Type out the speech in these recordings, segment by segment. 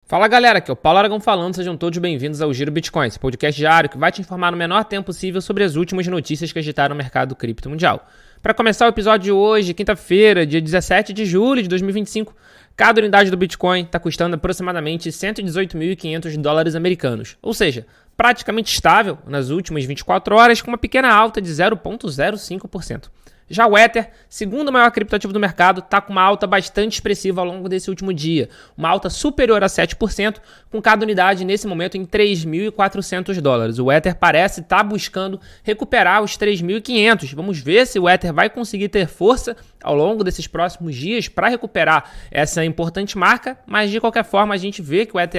Fala galera, aqui é o Paulo Aragão falando, sejam todos bem-vindos ao Giro Bitcoin, esse podcast diário que vai te informar no menor tempo possível sobre as últimas notícias que agitaram o mercado cripto mundial. Para começar o episódio de hoje, quinta-feira, dia 17 de julho de 2025, cada unidade do Bitcoin está custando aproximadamente 118.500 dólares americanos, ou seja, praticamente estável nas últimas 24 horas com uma pequena alta de 0,05%. Já o Ether, segundo maior criptoativo do mercado, está com uma alta bastante expressiva ao longo desse último dia. Uma alta superior a 7%, com cada unidade nesse momento em 3.400 dólares. O Ether parece estar buscando recuperar os 3.500. Vamos ver se o Ether vai conseguir ter força ao longo desses próximos dias para recuperar essa importante marca, mas de qualquer forma a gente vê que o ETH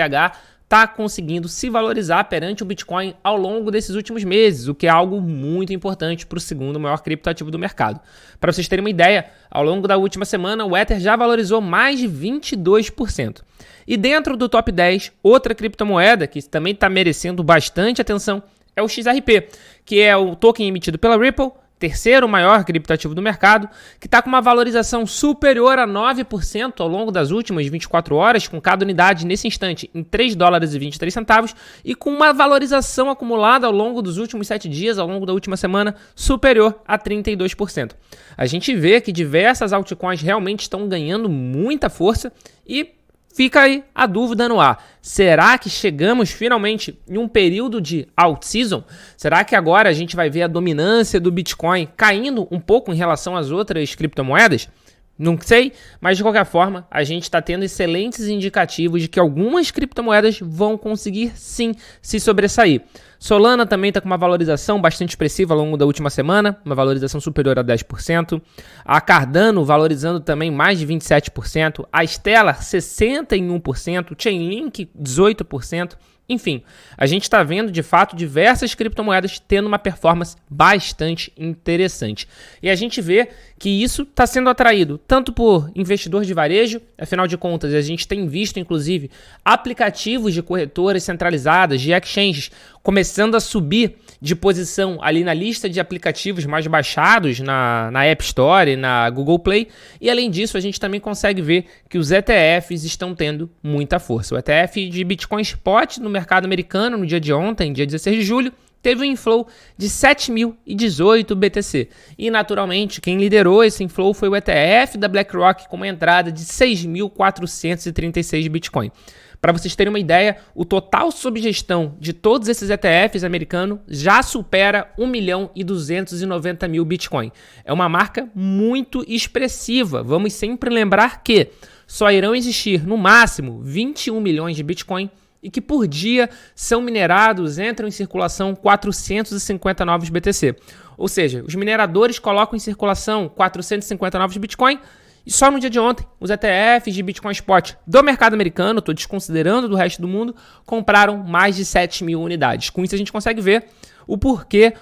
está conseguindo se valorizar perante o Bitcoin ao longo desses últimos meses, o que é algo muito importante para o segundo maior criptoativo do mercado. Para vocês terem uma ideia, ao longo da última semana, o Ether já valorizou mais de 22%. E dentro do top 10, outra criptomoeda que também está merecendo bastante atenção é o XRP, que é o token emitido pela Ripple, terceiro maior criptoativo do mercado, que está com uma valorização superior a 9% ao longo das últimas 24 horas, com cada unidade nesse instante em 3 dólares e 23 centavos e com uma valorização acumulada ao longo dos últimos 7 dias, ao longo da última semana, superior a 32%. A gente vê que diversas altcoins realmente estão ganhando muita força e fica aí a dúvida no ar. Será que chegamos finalmente em um período de alt-season? Será que agora a gente vai ver a dominância do Bitcoin caindo um pouco em relação às outras criptomoedas? Não sei, mas de qualquer forma, a gente está tendo excelentes indicativos de que algumas criptomoedas vão conseguir sim se sobressair. Solana também está com uma valorização bastante expressiva ao longo da última semana, uma valorização superior a 10%. A Cardano valorizando também mais de 27%. A Stellar 61%. Chainlink 18%. Enfim, a gente está vendo de fato diversas criptomoedas tendo uma performance bastante interessante. E a gente vê que isso está sendo atraído tanto por investidor de varejo, afinal de contas a gente tem visto inclusive aplicativos de corretoras centralizadas, de exchanges, começando a subir de posição ali na lista de aplicativos mais baixados na App Store e na Google Play. E além disso, a gente também consegue ver que os ETFs estão tendo muita força. O ETF de Bitcoin Spot no mercado americano no dia de ontem, dia 16 de julho, teve um inflow de 7.018 BTC. E, naturalmente, quem liderou esse inflow foi o ETF da BlackRock com uma entrada de 6.436 Bitcoin. Para vocês terem uma ideia, o total sob gestão de todos esses ETFs americanos já supera 1.290.000 Bitcoin. É uma marca muito expressiva. Vamos sempre lembrar que só irão existir, no máximo, 21 milhões de Bitcoin e que por dia são minerados, entram em circulação 450 novos BTC. Ou seja, os mineradores colocam em circulação 450 novos Bitcoin. E só no dia de ontem, os ETFs de Bitcoin Spot do mercado americano, estou desconsiderando do resto do mundo, compraram mais de 7.000 unidades. Com isso a gente consegue ver o porquê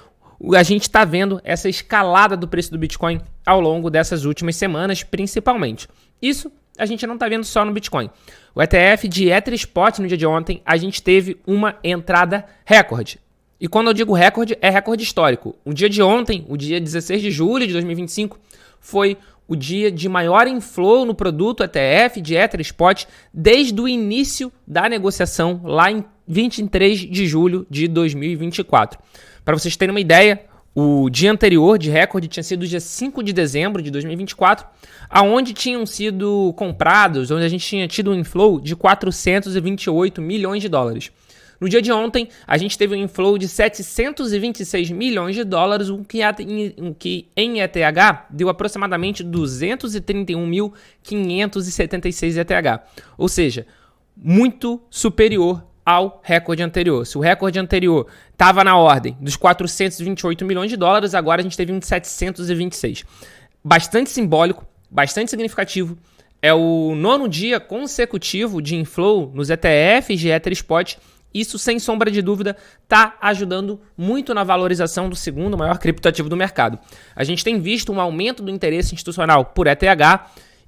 a gente está vendo essa escalada do preço do Bitcoin ao longo dessas últimas semanas, principalmente. Isso a gente não está vendo só no Bitcoin. O ETF de Ether Spot no dia de ontem, a gente teve uma entrada recorde. E quando eu digo recorde, é recorde histórico. O dia de ontem, o dia 16 de julho de 2025, foi o dia de maior inflow no produto ETF de Ether Spot desde o início da negociação, lá em 23 de julho de 2024. Para vocês terem uma ideia, o dia anterior de recorde tinha sido o dia 5 de dezembro de 2024, aonde tinham sido comprados, onde a gente tinha tido um inflow de 428 milhões de dólares. No dia de ontem, a gente teve um inflow de 726 milhões de dólares, o que em ETH deu aproximadamente 231.576 ETH. Ou seja, muito superior ao recorde anterior. Se o recorde anterior estava na ordem dos 428 milhões de dólares, agora a gente teve um de 726. Bastante simbólico, bastante significativo. É o 9º dia consecutivo de inflow nos ETFs de Ether Spot. Isso, sem sombra de dúvida, está ajudando muito na valorização do segundo maior criptoativo do mercado. A gente tem visto um aumento do interesse institucional por ETH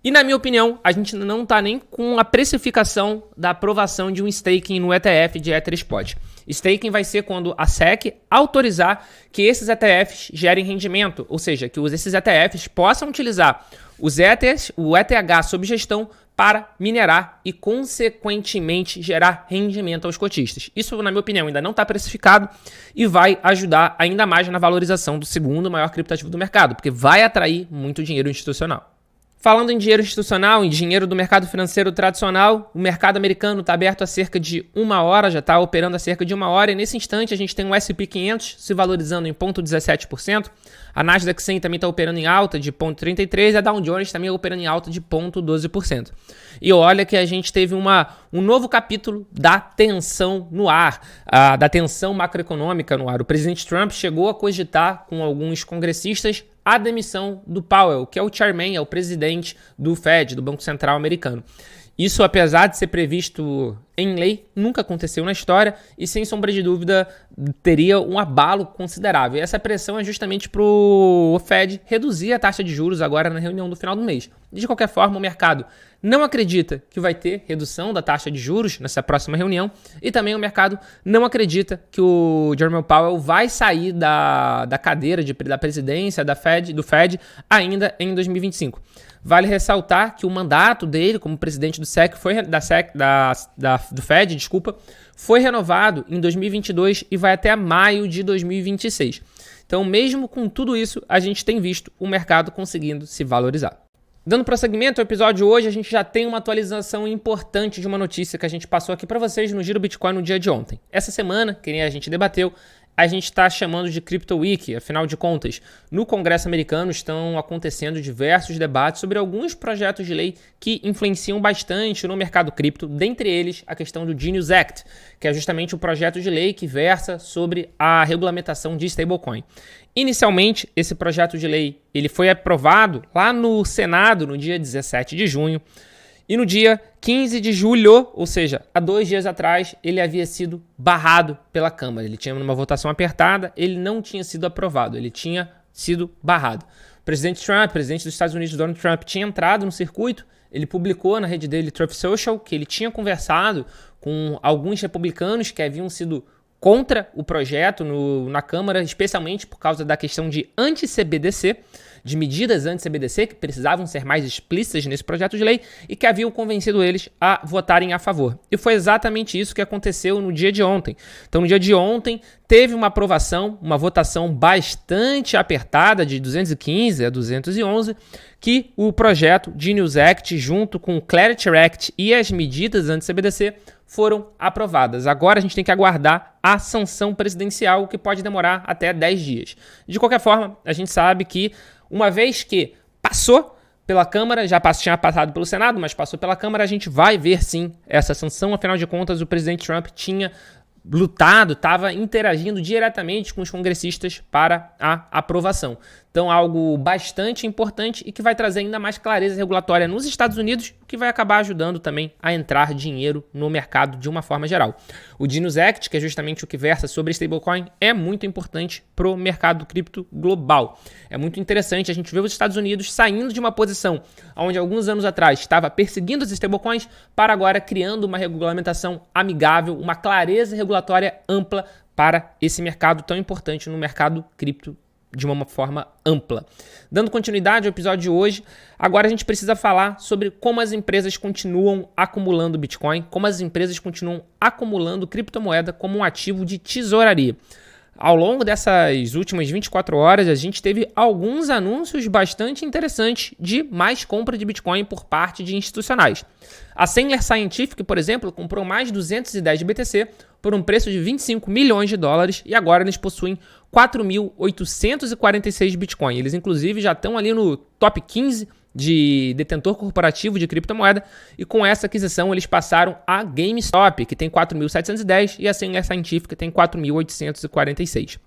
e, na minha opinião, a gente não está nem com a precificação da aprovação de um staking no ETF de Ether Spot. Staking vai ser quando a SEC autorizar que esses ETFs gerem rendimento, ou seja, que esses ETFs possam utilizar os ETHs, o ETH sob gestão, para minerar e, consequentemente, gerar rendimento aos cotistas. Isso, na minha opinião, ainda não está precificado e vai ajudar ainda mais na valorização do segundo maior criptoativo do mercado, porque vai atrair muito dinheiro institucional. Falando em dinheiro institucional, em dinheiro do mercado financeiro tradicional, o mercado americano está aberto há cerca de 1 hora, já está operando há cerca de 1 hora, e nesse instante a gente tem o S&P 500 se valorizando em 0,17%, a Nasdaq 100 também está operando em alta de 0,33%, e a Dow Jones também operando em alta de 0,12%. E olha que a gente teve um novo capítulo da tensão no ar, da tensão macroeconômica no ar. O presidente Trump chegou a cogitar com alguns congressistas a demissão do Powell, que é o chairman, é o presidente do Fed, do Banco Central americano. Isso, apesar de ser previsto em lei, nunca aconteceu na história e, sem sombra de dúvida, teria um abalo considerável. E essa pressão é justamente para o Fed reduzir a taxa de juros agora na reunião do final do mês. De qualquer forma, o mercado não acredita que vai ter redução da taxa de juros nessa próxima reunião e também o mercado não acredita que o Jerome Powell vai sair da cadeira da presidência do Fed ainda em 2025. Vale ressaltar que o mandato dele como presidente do Fed, foi renovado em 2022 e vai até maio de 2026. Então, mesmo com tudo isso, a gente tem visto o mercado conseguindo se valorizar. Dando prosseguimento ao episódio de hoje, a gente já tem uma atualização importante de uma notícia que a gente passou aqui para vocês no Giro Bitcoin no dia de ontem. Essa semana, que nem a gente debateu, a gente está chamando de Crypto Week. Afinal de contas, no Congresso americano estão acontecendo diversos debates sobre alguns projetos de lei que influenciam bastante no mercado cripto, dentre eles a questão do Genius Act, que é justamente o projeto de lei que versa sobre a regulamentação de stablecoin. Inicialmente, esse projeto de lei ele foi aprovado lá no Senado no dia 17 de junho, e no dia 15 de julho, ou seja, há 2 dias atrás, ele havia sido barrado pela Câmara. Ele tinha uma votação apertada, ele não tinha sido aprovado, ele tinha sido barrado. O presidente Trump, presidente dos Estados Unidos, Donald Trump, tinha entrado no circuito, ele publicou na rede dele, Truth Social, que ele tinha conversado com alguns republicanos que haviam sido contra o projeto na Câmara, especialmente por causa da questão de anti-CBDC, de medidas anti-CBDC que precisavam ser mais explícitas nesse projeto de lei e que haviam convencido eles a votarem a favor. E foi exatamente isso que aconteceu no dia de ontem. Então, no dia de ontem, teve uma aprovação, uma votação bastante apertada, de 215 a 211, que o projeto Genius Act, junto com o Clarity Act e as medidas anti-CBDC, foram aprovadas. Agora a gente tem que aguardar a sanção presidencial, que pode demorar até 10 dias. De qualquer forma, a gente sabe que, uma vez que passou pela Câmara, tinha passado pelo Senado, mas passou pela Câmara, a gente vai ver sim essa sanção. Afinal de contas, o presidente Trump tinha lutado, estava interagindo diretamente com os congressistas para a aprovação. Então, algo bastante importante e que vai trazer ainda mais clareza regulatória nos Estados Unidos, que vai acabar ajudando também a entrar dinheiro no mercado de uma forma geral. O Genius Act, que é justamente o que versa sobre stablecoin, é muito importante para o mercado cripto global. É muito interessante a gente ver os Estados Unidos saindo de uma posição onde alguns anos atrás estava perseguindo os stablecoins para agora criando uma regulamentação amigável, uma clareza regulatória ampla para esse mercado tão importante no mercado cripto de uma forma ampla. Dando continuidade ao episódio de hoje, agora a gente precisa falar sobre como as empresas continuam acumulando Bitcoin, como as empresas continuam acumulando criptomoeda como um ativo de tesouraria. Ao longo dessas últimas 24 horas, a gente teve alguns anúncios bastante interessantes de mais compra de Bitcoin por parte de institucionais. A Sandler Scientific, por exemplo, comprou mais 210 de BTC por um preço de 25 milhões de dólares e agora eles possuem 4.846 Bitcoin. Eles, inclusive, já estão ali no top 15 de detentor corporativo de criptomoeda, e com essa aquisição eles passaram a GameStop, que tem 4.710, e a Sandler Scientific tem 4.846.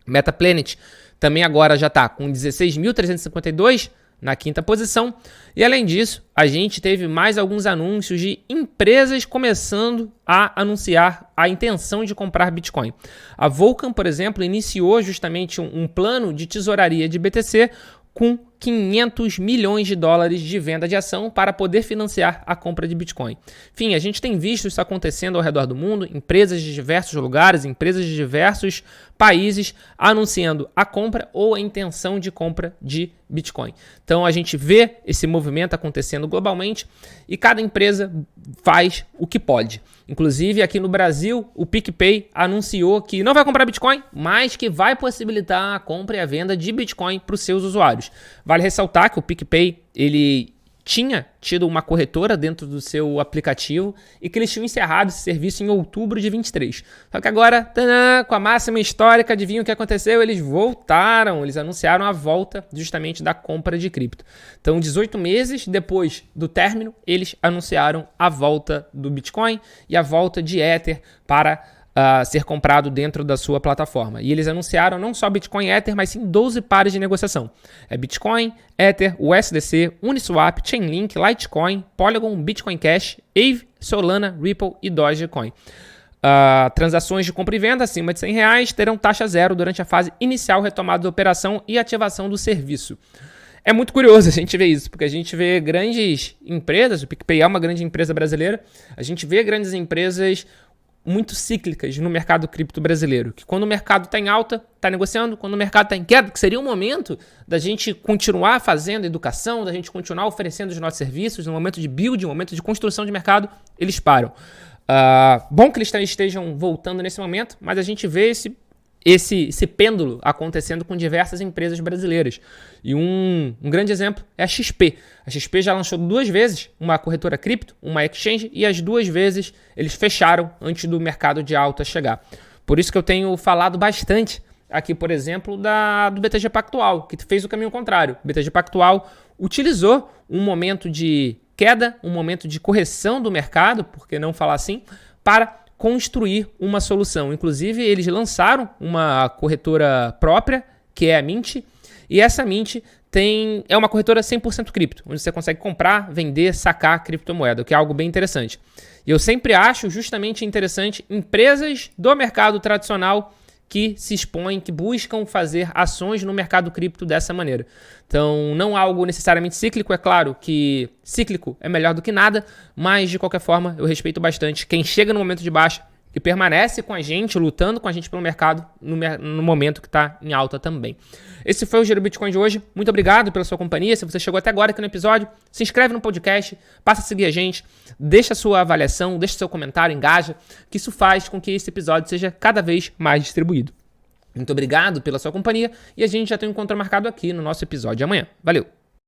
Metaplanet também agora já está com 16.352 na quinta posição, e além disso, a gente teve mais alguns anúncios de empresas começando a anunciar a intenção de comprar Bitcoin. A Vulcan, por exemplo, iniciou justamente um plano de tesouraria de BTC com 500 milhões de dólares de venda de ação para poder financiar a compra de Bitcoin. Enfim, a gente tem visto isso acontecendo ao redor do mundo, empresas de diversos lugares, empresas de diversos países anunciando a compra ou a intenção de compra de Bitcoin. Então a gente vê esse movimento acontecendo globalmente e cada empresa faz o que pode. Inclusive aqui no Brasil, o PicPay anunciou que não vai comprar Bitcoin, mas que vai possibilitar a compra e a venda de Bitcoin para os seus usuários. Vale ressaltar que o PicPay, ele tinha tido uma corretora dentro do seu aplicativo e que eles tinham encerrado esse serviço em outubro de 23. Só que agora, tadã, com a máxima histórica, adivinha o que aconteceu? Eles voltaram, eles anunciaram a volta justamente da compra de cripto. Então, 18 meses depois do término, eles anunciaram a volta do Bitcoin e a volta de Ether para ser comprado dentro da sua plataforma. E eles anunciaram não só Bitcoin e Ether, mas sim 12 pares de negociação. É Bitcoin, Ether, USDC, Uniswap, Chainlink, Litecoin, Polygon, Bitcoin Cash, Aave, Solana, Ripple e Dogecoin. Transações de compra e venda acima de R$100 terão taxa zero durante a fase inicial, retomada da operação e ativação do serviço. É muito curioso a gente ver isso, porque a gente vê grandes empresas, o PicPay é uma grande empresa brasileira, a gente vê grandes empresas muito cíclicas no mercado cripto brasileiro, que quando o mercado está em alta, está negociando, quando o mercado está em queda, que seria um momento da gente continuar fazendo educação, da gente continuar oferecendo os nossos serviços, no momento de build, no momento de construção de mercado, eles param. Bom que eles estejam voltando nesse momento, mas a gente vê esse pêndulo acontecendo com diversas empresas brasileiras. E um grande exemplo é a XP. A XP já lançou 2 vezes uma corretora cripto, uma exchange, e as 2 vezes eles fecharam antes do mercado de alta chegar. Por isso que eu tenho falado bastante aqui, por exemplo, do BTG Pactual, que fez o caminho contrário. O BTG Pactual utilizou um momento de queda, um momento de correção do mercado, por que não falar assim, para construir uma solução. Inclusive, eles lançaram uma corretora própria, que é a Mint, e essa Mint é uma corretora 100% cripto, onde você consegue comprar, vender, sacar criptomoeda, o que é algo bem interessante. E eu sempre acho justamente interessante empresas do mercado tradicional que se expõem, que buscam fazer ações no mercado cripto dessa maneira. Então, não algo necessariamente cíclico, é claro que cíclico é melhor do que nada, mas de qualquer forma eu respeito bastante quem chega no momento de baixa e permanece com a gente, lutando com a gente pelo mercado no momento que está em alta também. Esse foi o Giro Bitcoin de hoje. Muito obrigado pela sua companhia. Se você chegou até agora aqui no episódio, se inscreve no podcast, passa a seguir a gente, deixa a sua avaliação, deixa seu comentário, engaja, que isso faz com que esse episódio seja cada vez mais distribuído. Muito obrigado pela sua companhia e a gente já tem um encontro marcado aqui no nosso episódio de amanhã. Valeu!